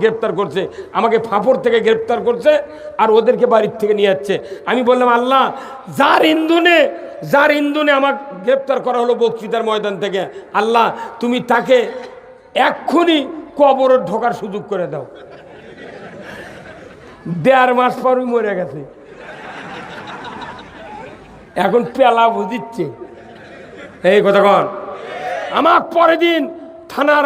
গ্রেপ্তার করছে, আমাকে ফাঁপড় থেকে গ্রেপ্তার করছে আর ওদেরকে বাড়ির থেকে নিয়ে যাচ্ছে। আমি বললাম, আল্লাহ, যার ইন্ধনে আমাকে গ্রেপ্তার করা হলো বক্তৃতার ময়দান থেকে, আল্লাহ তুমি তাকে এক্ষুনি কবরে ঢোকার সুযোগ করে দাও। 1.5 মাস পরই মরে গেছে, এখন পেলা বুঝিচ্ছে। এই কথা কন। আমার পরের দিন থানার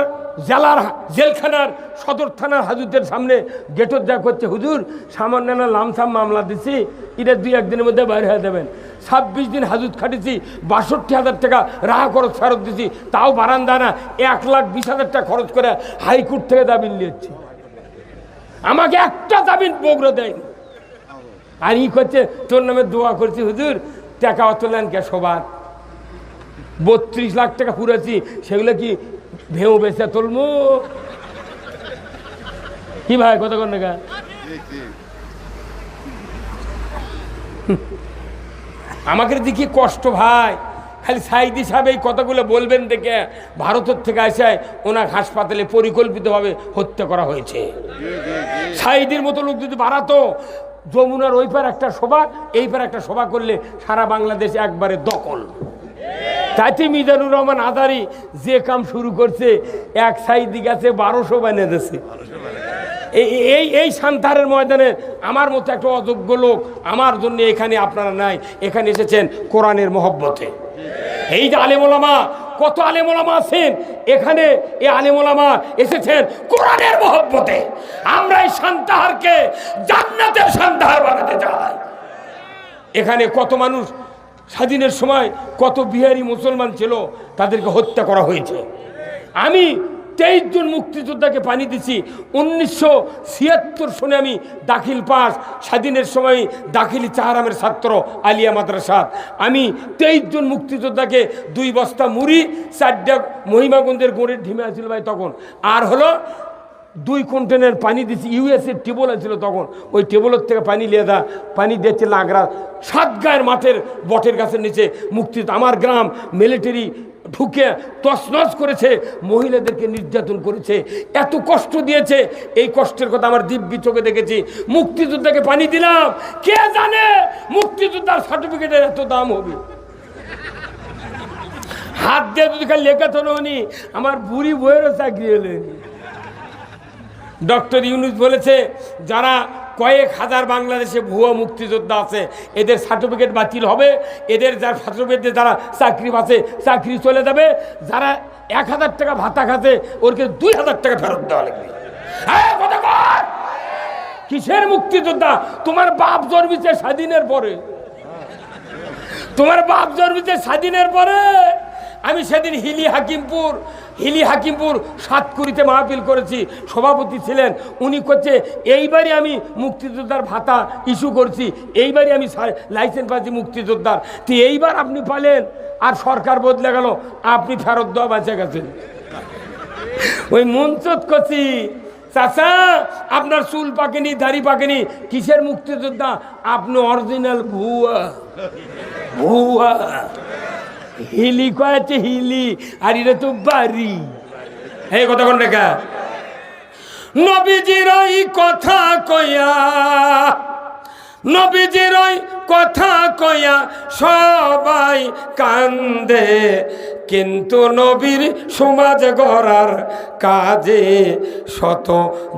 জেলখানার সদর থানার হাজুতের সামনে গেটর যা করছে, হুজুর সামান্য না লামসাম মামলা দিছি, এটা 2-1 দিনের মধ্যে বাইরে হয়ে যাবেন। 26 দিন হাজুত খাটিছি, 62,000 টাকা রাহা খরচ ফেরত দিছি, তাও বারান্দা না, 1,20,000 টাকা খরচ করে হাইকোর্ট থেকে জামিন নিয়েছি। আমাকে একটা জামিন বগড়ে দেয়নি। আর ই করছে, তোর নামে দোয়া করছি হুজুর, টাকা অত নেন কে সবার, 32 লাখ টাকা পুরেছি, সেগুলো কি ভেউ বেচা তুলমু? কি ভাই কত কর টাকা? আমাকে দেখি কষ্ট ভাই, খালি সাইদি সাহেব এই কথাগুলো বলবেন দেখে ভারতের থেকে আসে ওনার হাসপাতালে পরিকল্পিতভাবে হত্যা করা হয়েছে। সাইদির মতো লোক যদি বাড়াতো, যমুনার ওই পার একটা সভা, এই পার একটা সভা করলে সারা বাংলাদেশ একবারে দখল। তাইতে মিজানুর রহমান আদারি যে কাম শুরু করছে, এক সাইদি গেছে 1200 বানিয়ে দিয়েছে। এই সান্তাহারের ময়দানে আমার মতো একটা অযোগ্য লোক আমার জন্য এখানে আপনারা নাই, এখানে এসেছেন কোরআনের মহব্বতে। এই যে আলেম ওলামা, কত আলেম ওলামা আছেন এখানে, এই আলেম ওলামা এসেছেন কোরআনের মহব্বতে। আমরা এই সান্তাহারকে জান্নাতের সান্তাহার বানাতে চাই। এখানে কত মানুষ স্বাধীনের সময় কত বিহারি মুসলমান ছিল, তাদেরকে হত্যা করা হয়েছে। আমি 23 জন মুক্তিযোদ্ধাকে পানি দিছি। 1976 সনে আমি দাখিল পাস, স্বাধীনের সময় দাখিলি চাহারামের ছাত্র আলিয়া মাদ্রাসা। আমি 23 জন মুক্তিযোদ্ধাকে 2 বস্তা মুড়ি, 4টা মহিমাগঞ্জের গোড়ের ঢিমে আছিল ভাই তখন, আর হলো 2 কন্টেনার পানি দিচ্ছি। ইউএসএর টেবল আছিল তখন, ওই টেবলের থেকে পানি লিয়ে পানি দিচ্ছে লাগরা 7 গায়ের মাঠের বটের গাছের নিচে মুক্তিযোদ্ধা। আমার গ্রাম মিলিটারি ঢুকে তছনছ করেছে, মহিলাদেরকে নির্যাতন করেছে, এত কষ্ট দিয়েছে। এই কষ্টের কথা আমার দিব্যি চোখে দেখেছি। মুক্তিযোদ্ধাকে পানি দিলাম, কে জানে মুক্তিযোদ্ধার সার্টিফিকেটের এত দাম হবে। হাত দিয়ে যদি খালি লেখা তো নি, আমার বুড়ি বইয়েরও চাকরি এলেন। ডক্টর ইউনুস বলেছে, যারা কয়েক হাজার বাংলাদেশে ভুয়া মুক্তিযোদ্ধা আছে, এদের সার্টিফিকেট বাতিল হবে, এদের যার সার্টিফিকেটে যারা চাকরি পাচ্ছে চাকরি চলে যাবে, যারা 1000 টাকা ভাতা খাচ্ছে ওরকে 2000 টাকা ফেরত দেওয়া লাগবে। কিসের মুক্তিযোদ্ধা? তোমার বাপ জন্মিছে স্বাধীনের পরে, তোমার বাপ জন্মিছে স্বাধীনের পরে। আমি সেদিন হিলি হাকিমপুর সাতকুড়িতে মাহফিল করেছি, সভাপতি ছিলেন উনি। করছে এইবারই আমি মুক্তিযোদ্ধার ভাতা ইস্যু করছি, এইবারই আমি লাইসেন্স পাচ্ছি মুক্তিযোদ্ধার। তো এইবার আপনি পালেন আর সরকার বদলে গেল, আপনি ফেরত দেওয়া বাঁচে গেছেন। ওই মঞ্চত করছি, চাচা আপনার চুল পাকেনি, দাড়ি পাকেনি, কিসের মুক্তিযোদ্ধা? আপনি অরিজিনাল ভুয়া। হিলি কয়েছে হিলি, আর এটা তো বাড়ি। এই কথা কোন দেখা? নবীজির ওই কথা কইয়া, নবীজির ওই কথা কইয়া সবাই কান্দে, কিন্তু নবীর সমাজ গড়ার কাজে শত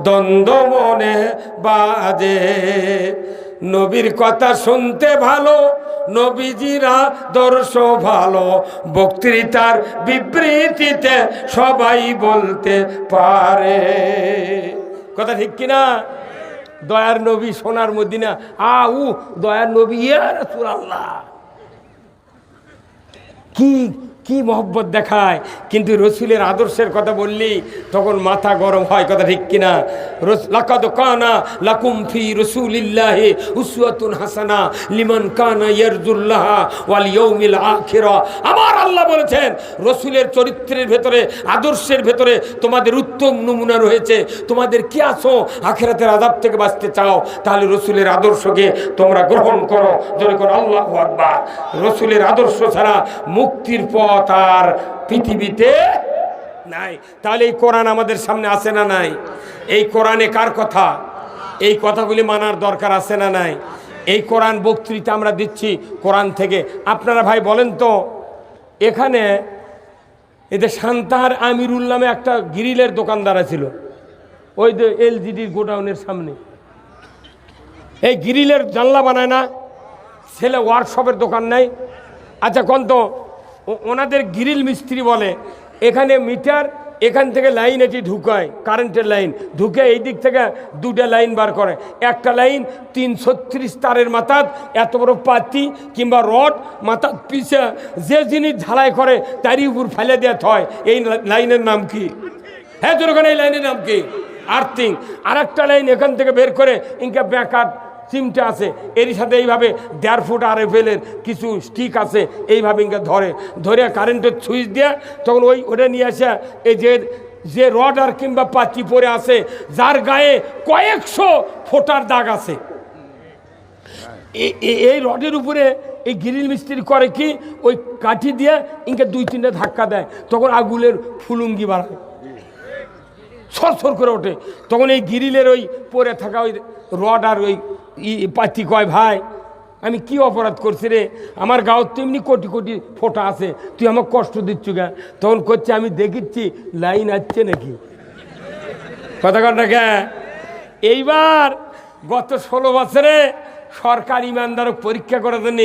দ্বন্দ্ব মনে বাজে। নবীর কথা শুনতে ভালো, নবীজির আদর্শ ভালো, বক্তৃতার বিবৃতিতে সবাই বলতে পারে। কথা ঠিক কিনা? দয়ার নবী, সোনার মদিনা, দয়ার নবী, ইয়া রাসূলুল্লাহ, কি মহব্বত দেখায়। কিন্তু রসুলের আদর্শের কথা বললি তখন মাথা গরম হয়। কথা ঠিক কিনা? লাকাদ কানা লাকুম ফি রাসূলিল্লাহি উসওয়াতুন হাসানা লিমান কানা ইয়ারজুল্লাহ ওয়াল ইয়াউমিল আখিরা। আমার আল্লাহ বলেছেন, রসুলের চরিত্রের ভেতরে, আদর্শের ভেতরে তোমাদের উত্তম নমুনা রয়েছে। তোমাদের কি আছো? আখিরাতের আযাব থেকে বাঁচতে চাও, তাহলে রসুলের আদর্শকে তোমরা গ্রহণ করো। জোরে করো আল্লাহু আকবার। রসুলের আদর্শ ছাড়া মুক্তির পথ আর পৃথিবীতে নাই। তাহলে এই কোরআন আমাদের সামনে আছে না নাই? এই কোরআনে কার কথা? এই কথাগুলি মানার দরকার আছে না নাই? এই কোরআন বক্তৃতা আমরা দিচ্ছি কোরআন থেকে। আপনারা ভাই বলেন তো, এখানে এদের সান্তাহার আমিরুল নামে একটা গ্রিলের দোকানদার ছিল, ওই যে এলজিডির গোডাউনের সামনে। এই গ্রিলের জানলা বানায় না, ছেলে ওয়ার্কশপের দোকান নেই। আচ্ছা কোন তো ওনাদের গ্রিল মিস্ত্রি বলে এখানে মিটার, এখান থেকে লাইন এটি ঢুকায়, কারেন্টের লাইন ঢুকে এই দিক থেকে দুটা লাইন বার করে। একটা লাইন 336 তারের মাথাত এত বড় পাতি কিংবা রড মাথার পিছে যে জিনিস ঝালাই করে তারই উপর ফেলে দেওয়া হয়। এই লাইনের নাম কি? হ্যাঁ জোরখানে এই লাইনের নাম কি? আর্থিং। আর একটা লাইন এখান থেকে বের করে ইনকা ব্যাকার চিমটা আছে, এর সাথে এইভাবে 1.5 ফুট RFL-এর কিছু স্টিক আছে, এইভাবে ইনকা ধরে কারেন্টের সুইচ দিয়ে তখন ওটা নিয়ে আসে এই যে রড আর কিংবা পাতি পরে আছে যার গায়ে কয়েকশো ফোটার দাগ আছে, এই রডের উপরে এই গ্রিল মিস্ত্রি করে কি ওই কাঠি দিয়ে ইনকা 2-3টা ধাক্কা দেয়, তখন আগুনের ফুলুঙ্গি বাড়ায়, সরসর করে ওঠে। তখন এই গ্রিলের ওই পরে থাকা ওই রড আর ওই পাতি কয়, ভাই আমি কি অপরাধ করছি রে, আমার গাঁও তেমনি কোটি কোটি ফোঁটা আছে, তুই আমাকে কষ্ট দিচ্ছ গা? তখন করছে আমি দেখিচ্ছি লাইন আসছে নাকি, কথা কর না কে। এইবার গত 16 বছরে সরকার ইমানদারক পরীক্ষা করার জন্য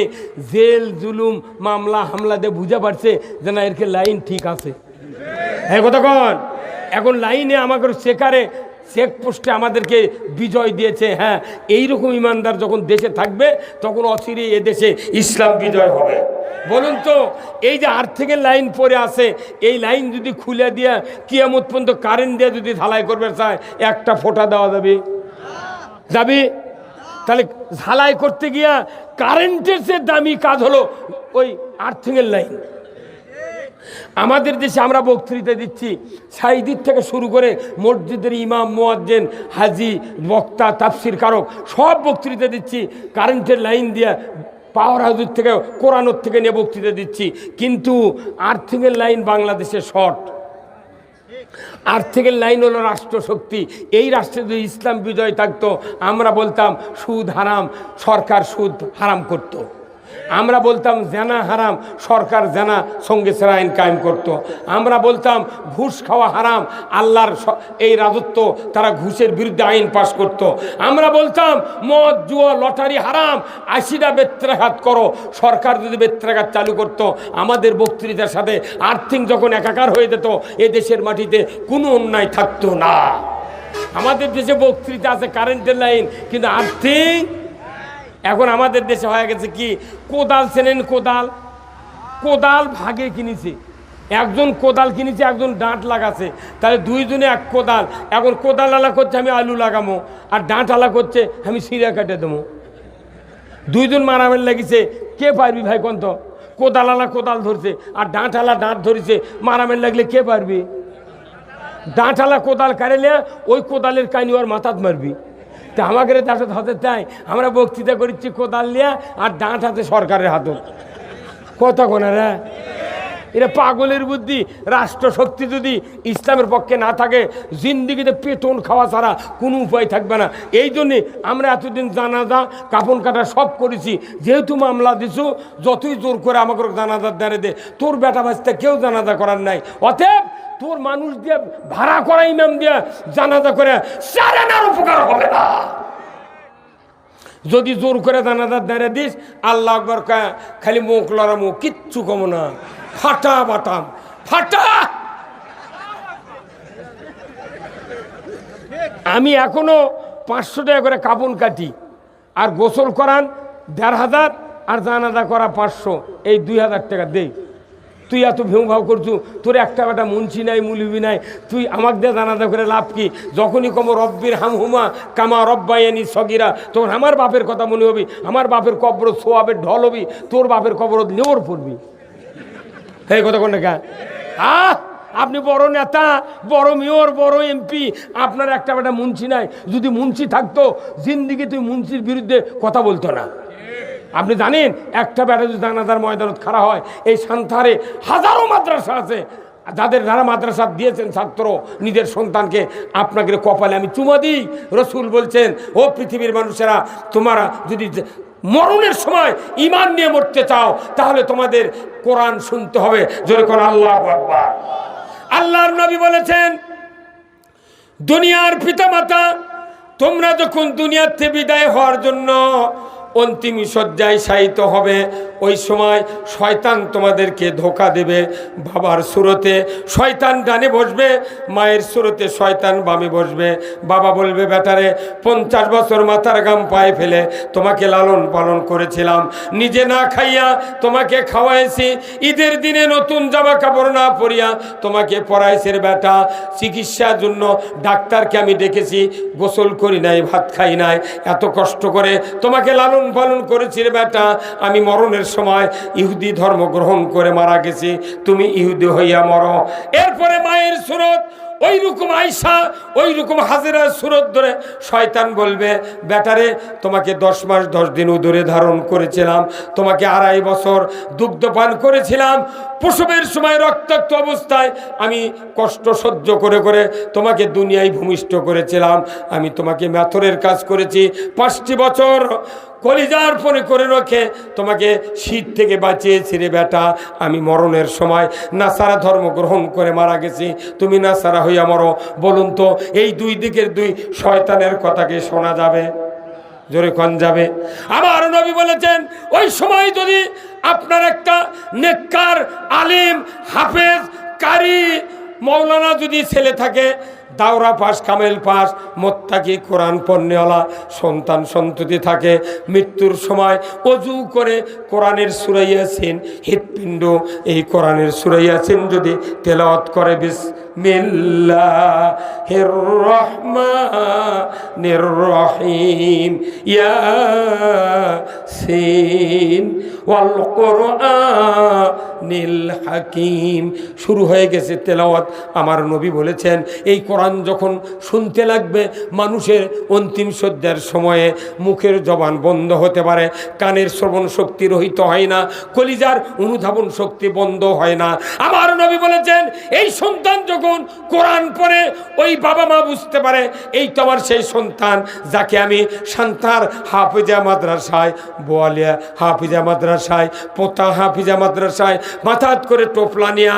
জেল জুলুম মামলা হামলা দিয়ে বুঝা পারছে যে না এরকে লাইন ঠিক আছে। হ্যাঁ কথা কন। এখন লাইনে আমাকে চেকপোস্টে আমাদেরকে বিজয় দিয়েছে। হ্যাঁ এইরকম ইমানদার যখন দেশে থাকবে তখন অচিরে এদেশে ইসলাম বিজয় হবে। বলুন তো, এই যে আর্থিকের লাইন পড়ে আছে, এই লাইন যদি খুলে দিয়ে কিয়ামত পর্যন্ত কারেন্ট দিয়ে যদি ঝালাই করবে চায়, একটা ফোঁটা দেওয়া যাবে? তাহলে ঝালাই করতে গিয়া কারেন্টের যে দামি কাজ হলো ওই আর্থিকের লাইন। আমাদের দেশে আমরা বক্তৃতা দিচ্ছি, সাইদির থেকে শুরু করে মসজিদের ইমাম মুয়াজ্জিন হাজি বক্তা তাফসির কারক সব বক্তৃতা দিচ্ছি কারেন্টের লাইন দিয়ে, পাওয়ার হাউস থেকে কোরআনের থেকে নিয়ে বক্তৃতা দিচ্ছি। কিন্তু আর্থিকের লাইন বাংলাদেশে শর্ট। আর্থিকের লাইন হলো রাষ্ট্রশক্তি। এই রাষ্ট্রে যদি ইসলাম বিজয় থাকতো, আমরা বলতাম সুদ হারাম, সরকার সুদ হারাম করত। আমরা বলতাম জেনা হারাম, সরকার জেনা সঙ্গে সেরা আইন কায়েম করত। আমরা বলতাম ঘুষ খাওয়া হারাম, আল্লাহর এই রাজত্ব তারা ঘুষের বিরুদ্ধে আইন পাশ করত। আমরা বলতাম মদ জুয়া লটারি হারাম, 80টা বেত্রাঘাত করো, সরকার যদি বেত্রাঘাত চালু করত। আমাদের বক্তৃতার সাথে আর্থিক যখন একাকার হয়ে যেত, এ দেশের মাটিতে কোনো অন্যায় থাকতো না। আমাদের দেশে বক্তৃতা আছে কারেন্টের লাইন, কিন্তু আর্থিক এখন আমাদের দেশে হয়ে গেছে কি, কোদাল চেনেন? কোদাল ভাগে কিনেছে, একজন কোদাল কিনেছে, একজন ডাঁট লাগাছে, তাহলে দুইজনে এক কোদাল। এখন কোদাল আলা করছে আমি আলু লাগাবো, আর ডাঁট আলা করছে আমি সিরা কাটে দেবো। দুইজন মারামের লাগিছে, কে পারবি ভাই কোন? তো কোদাল আলা কোদাল ধরছে আর ডাঁট আলা ডাঁট ধরেছে, মারামের লাগলে কে পারবি? ডাঁট আলা কোদাল কারেলে ওই কোদালের কাহিনী ওর মাথাত মারবি। তা আমাকে ডাঁট হাতে তাই আমরা বক্তৃতা করছি কোদাল নিয়ে, আর ডাঁট হাতে সরকারের হাতে। কথা কোনারা এটা পাগলের বুদ্ধি। রাষ্ট্রশক্তি যদি ইসলামের পক্ষে না থাকে, জিন্দিগিতে পেটন খাওয়া ছাড়া কোনো উপায় থাকবে না। এই জন্যে আমরা এতদিন জানাজা কাপন কাটা সব করেছি। যেহেতু মামলা দিছু, যতই জোর করে আমাকে জানাজার দ্বারে দে, তোর বেটা বাচ্চা কেউ জানাজা করার নাই। অতএব তোর মানুষ দিয়ে ভাড়া করা ইমাম দিয়ে জানাজা করে সারানার উপকার হবে না। যদি জোর করে জানাজার দ্বারে দিস, আল্লাহ আকবার খালি মুখ লড়ামো, কিচ্ছু কমো না, ফাটা বাটাম ফাটা। আমি এখনো 500 টাকা করে কাপন কাটি, আর গোসল করান 1500, আর জানাজা করা 500, এই 2000 টাকা দেই। তুই এত ভেউ ভাও করছু, তোর একটা বেটা মুন্সি নাই মুলিবি নাই, তুই আমাকে দিয়ে জানাজা করে লাভ কি? যখনই কমো রব্বির হামহুমা কামা রব্বায়ানি সগিরা, তখন আমার বাপের কথা মনে হবি, আমার বাপের কবর সোয়াবের ঢল হবি, তোর বাপের কবর নেওয়ার পড়বি। এই কথা কোন কা? আপনি বড় নেতা, বড় মেয়র, বড় এমপি, আপনার একটা বেটা মুন্সি নাই। যদি মুন্সি থাকতো, জিন্দিগি তুই মুন্সির বিরুদ্ধে কথা বলতো না। আপনি জানেন একটা বেটা যদি জানাজার ময়দানত খাড়া হয়, এই সান্তাহারে হাজারো মাদ্রাসা আছে, যারা মাদ্রাসা দিয়েছেন ছাত্র নিজের সন্তানকে, আপনাকে কপালে আমি চুমা দিই। রসুল বলছেন, ও পৃথিবীর মানুষেরা, তোমরা যদি মরণের সময় ঈমান নিয়ে মরতে চাও তাহলে তোমাদের কোরআন শুনতে হবে। জোরে কোন আল্লাহু আকবার। আল্লাহর নবী বলেছেন, দুনিয়ার পিতামাতা তোমরা যখন দুনিয়াতে বিদায় হওয়ার জন্য অন্তিম শয্যায় শায়িত হবে, ওই সময় শয়তান তোমাদেরকে ধোঁকা দেবে। বাবার সুরতে শয়তান ডানে বসবে, মায়ের সুরতে শয়তান বামে বসবে। বাবা বলবে, বেটারে 50 বছর মাথার ঘাম পায়ে ফেলে তোমাকে লালন পালন করেছিলাম, নিজে না খাইয়া তোমাকে খাওয়াইছি, ঈদের দিনে নতুন জামা কাপড় না পরিয়া তোমাকে পরাইছি রে বেটা, চিকিৎসার জন্য ডাক্তারকে আমি ডেকেছি, গোসল করি নাই, ভাত খাই নাই, এত কষ্ট করে তোমাকে লালন পালন করেছি রে বেটা, আমি মরণের সময় ইহুদি ধর্ম গ্রহণ করে মারা গেছি, তুমি ইহুদি হইয়া মরো। এরপরে মায়ের সুরত ওই রকম আয়সা, ওই রকম হাজেরার সুরত ধরে শয়তান বলবে, বেটারে তোমাকে 10 মাস 10 দিন উদরে ধারণ করেছিলাম, তোমাকে 2.5 বছর দুগ্ধপান করেছিলাম, প্রসবের সময় রক্তাক্ত অবস্থায় আমি কষ্ট সহ্য করে করে তোমাকে দুনিয়ায় ভূমিষ্ঠ করেছিলাম, আমি তোমাকে মেথরের কাজ করেছি, 5টি বছর কলিজার পরে করে রেখে তোমাকে শীত থেকে বাঁচিয়েছি রে বেটা, আমি মরণের সময় নাসারা ধর্ম গ্রহণ করে মারা গেছি, তুমি নাসারা হইয়া মরো। বলুন তো, এই দুই দিকের দুই শয়তানের কথাকে শোনা যাবে? জোরে কোন যাবে? আমার নবী বলেছেন, ওই সময় যদি আপনার একটা নেককার আলিম হাফেজ কারি মৌলানা যদি ছেলে থাকে, দাওরা পাস কামেল পাস মোত্তাকি কোরআন পড়নেওয়ালা সন্তান সন্ততি থাকে, মৃত্যুর সময় অজু করে কোরআনের সূরা ইয়াসিন হৃৎপিণ্ড এই কোরআনের সূরা ইয়াসিন যদি তেলাওয়াত করে, বিসমিল্লাহির রহমানির রহিম, ইয়াসিন ওয়াল কোরআনিল হাকিম, শুরু হয়ে গেছে তেলাওয়াত। আমার নবী বলেছেন, এই কোরআন যখন শুনতে লাগবে, মানুষের অন্তিম শয্যার সময়ে মুখের জবান বন্ধ হতে পারে, কানের শ্রবণ শক্তি রহিত হয় না, কলিজার অনুধাবন শক্তি বন্ধ হয় না। আমার নবী বলেছেন, এই সন্তান যখন কোরআন পড়ে, ওই বাবা মা বুঝতে পারে এই তো আমার সেই সন্তান যাকে আমি সান্তার হাফিজা মাদ্রাসায়, বোয়ালিয়া হাফিজা মাদ্রাসায়, পোতা হাফিজা মাদ্রাসায় মাথাত করে টোপলা নিয়া,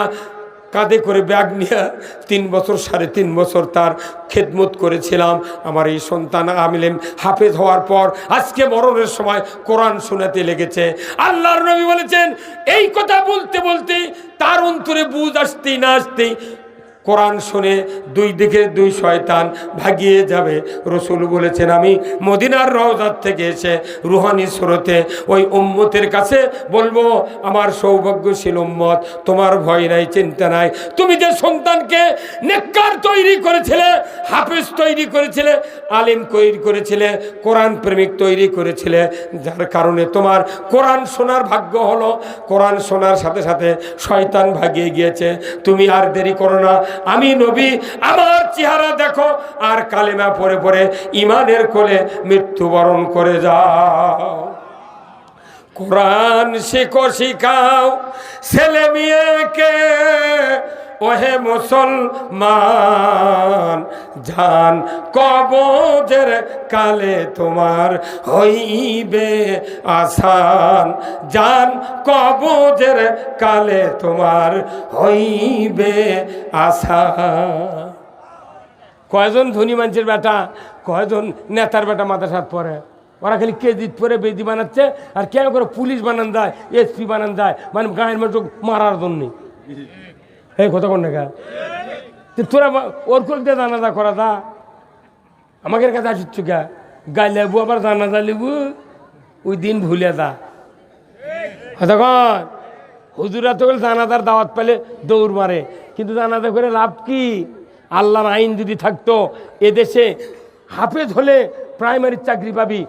কাঁধে করে ব্যাগ নিয়ে 3 বছর 3.5 বছর তার খেদমত করেছিলাম। আমার এই সন্তান আমিলেম হাফেজ হওয়ার পর আজকে মরণের সময় কোরআন শোনাতে লেগেছে। আল্লাহর নবী বলেছেন, এই কথা বলতে বলতে তার অন্তরে বুঝ আসতেই না আসতেই কোরআন শুনে দুই দিকে দুই শয়তান ভাগিয়ে যাবে। রসুল বলেছেন, আমি মদিনার রওজাত থেকে এসে রুহানি সুরতে ওই উম্মতের কাছে বলবো, আমার সৌভাগ্যশীল উম্মত, তোমার ভয় নাই, চিন্তা নাই, তুমি যে সন্তানকে নেককার তৈরি করেছিলে, হাফেজ তৈরি করেছিলে, আলিম তৈরি করেছিলে, কোরআন প্রেমিক তৈরি করেছিলে, যার কারণে তোমার কোরআন শোনার ভাগ্য হলো, কোরআন শোনার সাথে সাথে শয়তান ভাগিয়ে গিয়েছে, তুমি আর দেরি করো না, আমি নবী, আমার চেহারা দেখো আর কালেমা পড়ে পড়ে ইমানের কোলে মৃত্যুবরণ করে যাও। কোরআন শেখো, শিখাও ছেলে মেয়েকে, ওহে মুসলমান, জান কবজের কালে তোমার হইবে আসান, জান কবজের কালে তোমার হইবে আসান। কয়জন ধনী মানুষের বেটা, কয়জন নেতার বেটা মাদ্রাসাত পড়ে, ওরা খালি কেজিত পরে বেদি বানাচ্ছে, আর কেন করে পুলিশ বানান যায়, এসপি বানান যায়, মানে গায়ের মানুষ মারার জন্যে। এই কথা কোন দেখা তোরা ওর কোল দিয়ে জানাজা করা দা, আমাদের কাছে আসিচ্ছ গা, গাই লেবু আবার জানাজা লিবু, ওই দিন ভুলে দা। কতক্ষণ হুজুরা তো জানাজার দাওয়াত পেলে দৌড় মারে, কিন্তু জানাজা করে লাভ কি? আল্লাহর আইন যদি থাকতো, এদেশে হাফেজ হলে প্রাইমারির চাকরি পাবি,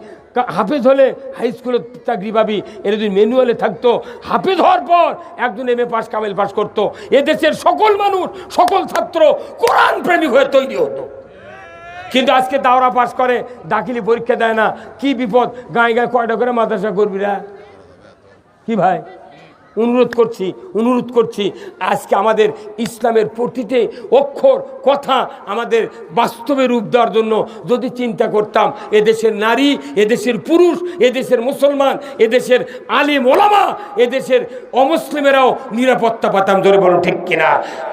হাফেজ হলে হাই স্কুলের চাকরি পাবি, এর যদি ম্যানুয়ালে থাকতো, হাফেজ হওয়ার পর একজন MA পাস কামেল পাস করতো, এদেশের সকল মানুষ, সকল ছাত্র কোরআন প্রেমিক হয়ে তৈরি হতো। কিন্তু আজকে দাওরা পাস করে, দাখিলি পরীক্ষা দেয় না, কি বিপদ। গায়ে গায়ে কয়টা করে মাদ্রাসা করবি রা? কি ভাই, অনুরোধ করছি আজকে আমাদের ইসলামের প্রতিটি অক্ষর কথা আমাদের বাস্তবে রূপ দেওয়ার জন্য যদি চিন্তা করতাম, এদেশের নারী, এদেশের পুরুষ, এদেশের মুসলমান, এদেশের আলিম ওলামা, এদেশের অমুসলিমেরাও নিরাপত্তা পাতাম। জোরে বলুন ঠিক কিনা?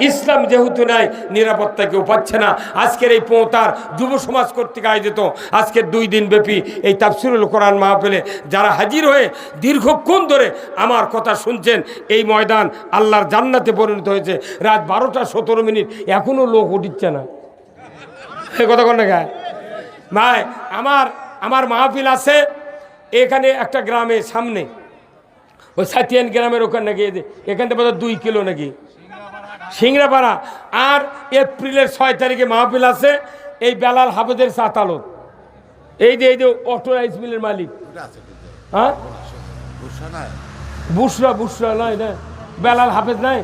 ইসলাম যেহেতু নাই, নিরাপত্তা কেউ পাচ্ছে না। আজকের এই পোঁতার যুব সমাজ কর্তৃক আয়োজিত আজকের 2 দিন ব্যাপী এই তাফসিরুল কোরআন মাহফিলে যারা হাজির হয়ে দীর্ঘক্ষণ ধরে আমার কথা শুনছেন, এই ময়দান আল্লাহর জান্নাতে পরিণত হয়েছে। রাত 12টা 17 মিনিট এখনো লোক উঠিচ্ছে না। কথা কন না গায়ে ভাই, আমার মাহফিল আছে এখানে একটা গ্রামের সামনে, ওই সাতিয়ান গ্রামের ওখানে নাকি, এখান থেকে বোধহয় 2 কিলো নাকি সিংড়াপাড়া। আর এপ্রিলের 6 তারিখে মাহফিল আছে এই বেলাল হাফেজের চাতালত, এই যে অটো রাইস মিলের মালিক। হ্যাঁ বুসরা নয় না, বেলাল হাফেজ নাই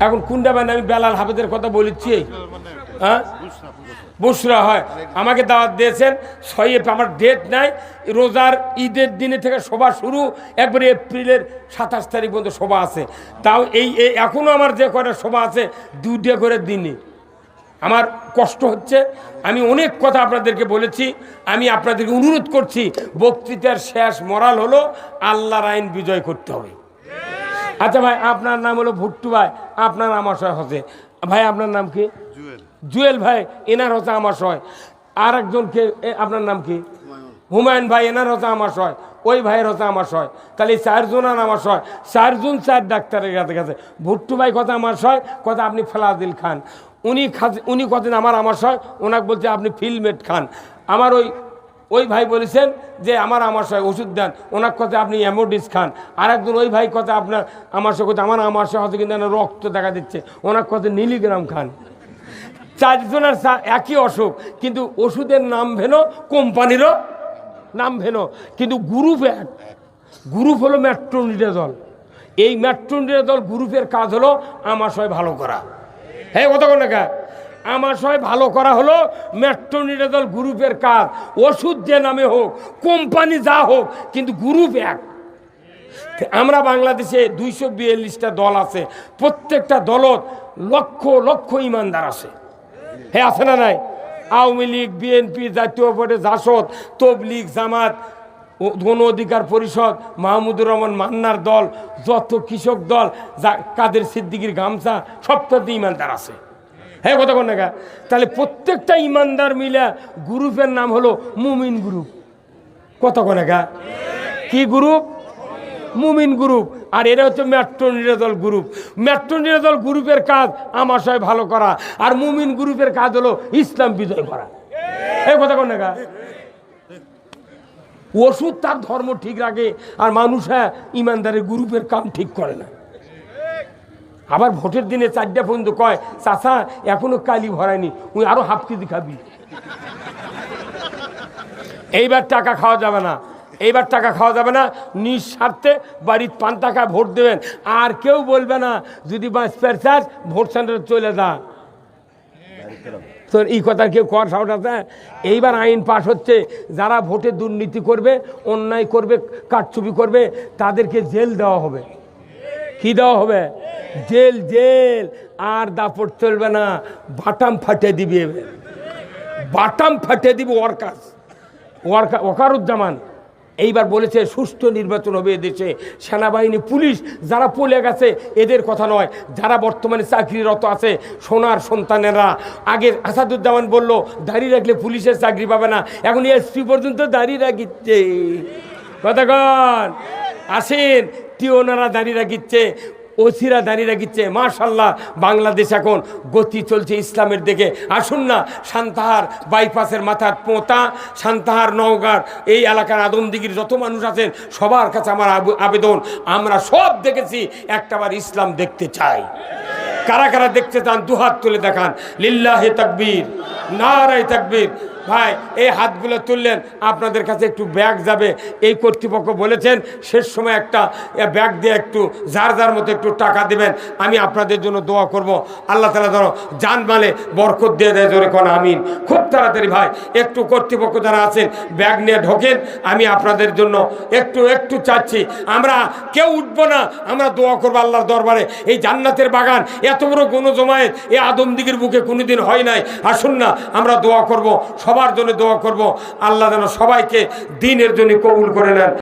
এখন কোনটা মানে? আমি বেলাল হাফেজের কথা বলেছি। হ্যাঁ বুসরা হয়, আমাকে দাওয়াত দিয়েছেন 6 আমার ডেট নাই, রোজার ঈদের দিনে থেকে সভা শুরু, একবারে এপ্রিলের 27 তারিখ পর্যন্ত সভা আছে। তাও এই এখনও আমার যে কয়টা সভা আছে 2টা করে দিনে। আমার কষ্ট হচ্ছে, আমি অনেক কথা আপনাদেরকে বলেছি। আমি আপনাদেরকে অনুরোধ করছি, বক্তৃতার শেষ মরাল হলো আল্লাহর আইন বিজয় করতে হবে। আচ্ছা ভাই, আপনার নাম হলো ভুট্টু ভাই, আপনার আমাশয় হচ্ছে ভাই, আপনার নাম কি? জুয়েল ভাই, এনার হচ্ছে আমাশয়। আর একজনকে, আপনার নাম কি? হুমায়ুন ভাই, এনার হচ্ছে আমাশয়। ওই ভাইয়ের হচ্ছে আমাশয়। তাহলে 4 জনের আমাশয়, 4 জন 4 ডাক্তারের কাছে। ভুট্টু ভাই কথা আমাশয়, কথা আপনি ফেলাদিল খান। উনি কথা আমার আমাশয়, ওনাকে বলছে আপনি ফিলমেট খান। আমার ওই ভাই বলেছেন যে আমার আমাশয় ওষুধ দেন, ওনার কথা আপনি অ্যামোডিস খান। আর একজন ওই ভাই কথা আপনার আমাশয় কথা, আমার আমাশয় হচ্ছে কিন্তু রক্ত দেখা দিচ্ছে, ওনার কথা মিলিগ্রাম খান। 4 জনের একই অসুখ, কিন্তু ওষুধের নাম ভেনো, কোম্পানিরও নাম ভেনো, কিন্তু গ্রুপ এক। গ্রুপ হলো মেট্রোনিডাজল। এই মেট্রোনিডাজল গ্রুপের কাজ হলো আমাশয় ভালো করা। হ্যাঁ কথা কোন না, আমাশয় ভালো করা হলো মেট্রোনিডাজল গ্রুপের কাজ। ওষুধ যে নামে হোক, কোম্পানি যা হোক, কিন্তু গ্রুপ এক। আমরা বাংলাদেশে 242টা দল আছে, প্রত্যেকটা দলত লক্ষ লক্ষ ইমানদার আছে। হ্যাঁ আছে না নাই? আওয়ামী লীগ, বিএনপি, জাতীয় পার্টি, জাসদ, তবলিগ, জামাত, গণ অধিকার পরিষদ, মাহমুদুর রহমান মান্নার দল, যত কৃষক দল, কাদের সিদ্দিকির গামছা, সবটাতে ইমানদার আছে। হ্যাঁ কথা কোন না? তাহলে প্রত্যেকটা ইমানদার মিলে গ্রুপের নাম হলো মুমিন গ্রুপ। কথা কোন না? কি গ্রুপ? মুমিন গ্রুপ। আর এরা হচ্ছে মেট্রোনিডাজল গ্রুপ। মেট্রোনিডাজল গ্রুপের কাজ আমাশয় ভালো করা, আর মুমিন গ্রুপের কাজ হলো ইসলাম বিজয় করা। এই কথা কোন না? ওষুধ তার ধর্ম ঠিক রাখে, আর মানুষ ইমানদারের গ্রুপের কাম ঠিক করে না। আবার ভোটের দিনে 4টা পর্যন্ত কয়, চাচা এখনো কালি ভরায়নি, ওই আরো হাফ কেজি খাবি। এইবার টাকা খাওয়া যাবে না, এইবার টাকা খাওয়া যাবে না। নিঃস্বার্থে বাড়ির 5 টাকা ভোট দেবেন, আর কেউ বলবে না যদি বাঁচপার চাস ভোট সেন্টারে চলে যা। তোর এই কথা কেউ কর সাহস আছে? এইবার আইন পাশ হচ্ছে, যারা ভোটে দুর্নীতি করবে, অন্যায় করবে, কারচুপি করবে, তাদেরকে জেল দেওয়া হবে। কি দেওয়া হবে? জেল। আর দাপট চলবে না, বাটাম ফাটিয়ে দিবে, বাটাম ফাটিয়ে দিবে। ওয়াকারুজ্জামান এইবার বলেছে সুষ্ঠু নির্বাচন হবে এদেশে। সেনাবাহিনী, পুলিশ যারা পলে গেছে এদের কথা নয়, যারা বর্তমানে চাকরিরত আছে, সোনার সন্তানেরা। আগে আসাদুজ্জামান বলল দাড়ি রাখলে পুলিশের চাকরি পাবে না, এখন এসপি পর্যন্ত দাড়ি রাখিচ্ছে। কতক্ষণ আসেন, টিওনারা দাঁড়িয়ে রাখিচ্ছে, ওসিরা দাঁড়িয়ে রাখিচ্ছে। মাশাল্লাহ, বাংলাদেশ এখন গতি চলছে ইসলামের দিকে। আসুন না, সান্তাহার বাইপাসের মাথার পোঁতা, সান্তাহার নওগাঁর এই এলাকার আদমদিঘির যত মানুষ আছেন, সবার কাছে আমার আবেদন, আমরা সব দেখেছি, একটাবার ইসলাম দেখতে চাই। কারা কারা দেখতে চান দুহাত তুলে দেখান। লিল্লাহে তাকবীর, নারায়ে তাকবীর। ভাই এই হাতগুলো তুললেন, আপনাদের কাছে একটু ব্যাগ যাবে। এই কর্তৃপক্ষ বলেছেন শেষ সময় একটা ব্যাগ দিয়ে একটু যার যার মতো একটু টাকা দেবেন, আমি আপনাদের জন্য দোয়া করব। আল্লাহ তাআলা ধরো জানমালে বরকত দিয়ে দেয়, জোরে কোন আমিন। খুব তাড়াতাড়ি ভাই একটু কর্তৃপক্ষ যারা আছেন ব্যাগ নিয়ে ঢোকেন, আমি আপনাদের জন্য একটু চাচ্ছি। আমরা কেউ উঠবো না, আমরা দোয়া করবো আল্লাহর দরবারে। এই জান্নাতের বাগান এত বড় গণজমায়েত এই আদমদিগির বুকে কোনোদিন হয় নাই। আসুন না আমরা দোয়া করব, সবার জন্য দোয়া করব, আল্লাহ যেন সবাইকে দ্বীনের জন্য কবুল করে নেন।